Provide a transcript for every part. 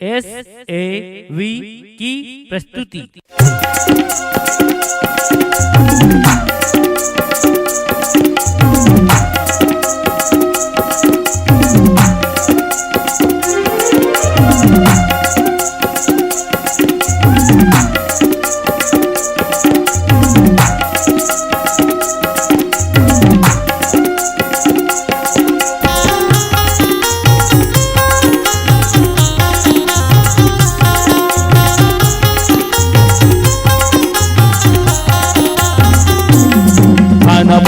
SAV की प्रस्तुति।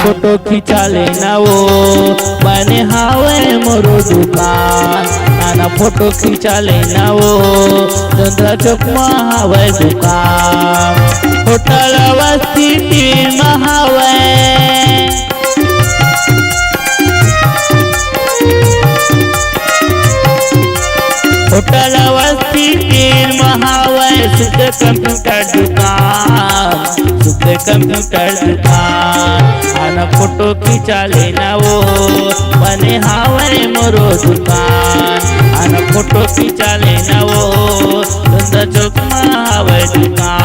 Photo खिंचा लेना वो बने हावे मोरो दुकान। नाना फोटो खिंचा लेना वो चंद्रा चौक में हावे दुकान। होटल सिटी में हावे होटल सिटी में हावे शुद्ध कंप्यूटर दुकान। शुद्ध कंप्यूटर दुकान आना फोटो खिंचा लेना वो बने हावे मोरो दुकान। आना फोटो खिंचा लेना वो चंद्रा चौक में हावे दुकान।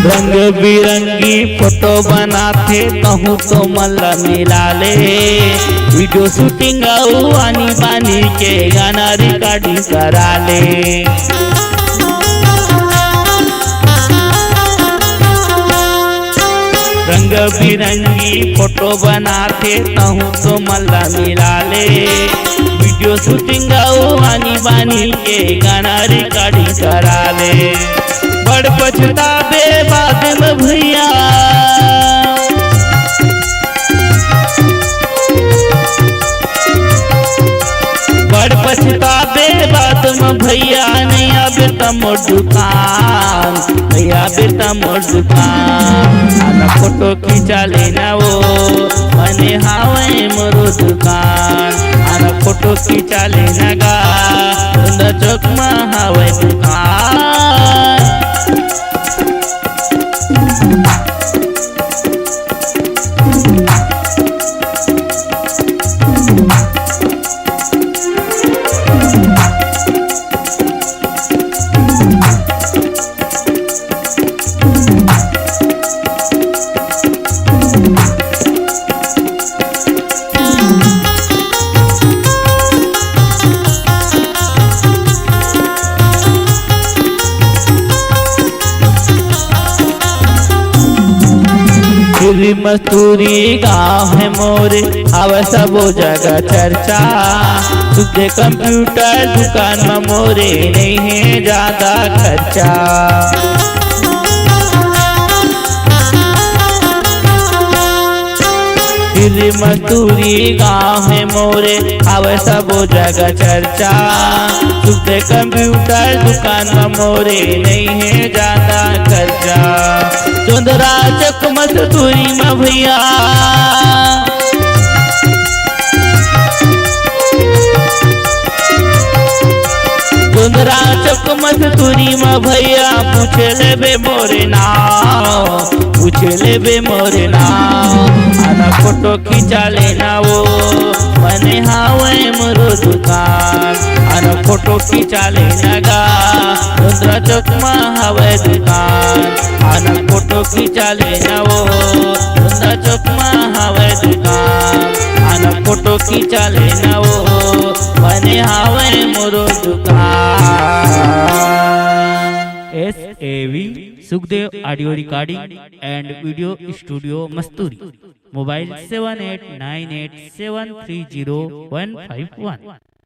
रंग बिरंगी फोटो बनाते कहूँ तो मल्ला मिला ले। वीडियो शूटिंग आनी बानी के गाना रिकॉर्डिंग करा ले। रंग बिरंगी फोटो बनाते कहूँ तो मल्ला मिला ले। वीडियो शूटिंग आनी बानी के गाना रिकॉर्डिंग करा ले। बड़ पछतावे बाद में भैया बड़ पछतावे बाद में भैया नहीं आबे तमोर दुकान। नहीं आबे तमोर दुकान आना फोटो खिंचा लेना वो बने हावे मोरो दुकान। आना फोटो खिंचा लेना गा चंद्रा चौक में हावे दुकान। मस्तूरी गाँव है मोरे आवे सबो जगह चर्चा। तुझे कंप्यूटर दुकान में मोरे नहीं है ज्यादा खर्चा। मस्तूरी गाँव है मोरे आवे सबो जगह चर्चा। तुझे कंप्यूटर दुकान में मोरे नहीं है ज्यादा खर्चा। चंद्रा चौक मस्तूरी में भैया चंद्रा चौक मस्तूरी में भैया पूछ ले बे मोरे नाम। पूछ ले बे मोरे नाम आना फोटो खिंचा लेना वो बने हावे मोरो दुकान। आना फोटो खिंचा लेना गा चंद्रा चौक में हावे दुकान। आना फोटो खिंचा लेना वो चंद्रा चौक में हावे दुकान। आना फोटो खिंचा लेना वो बने हावे मोरो दुकान। SAV Sukhdev audio recording and video studio Masturi. Mobile 7898730151।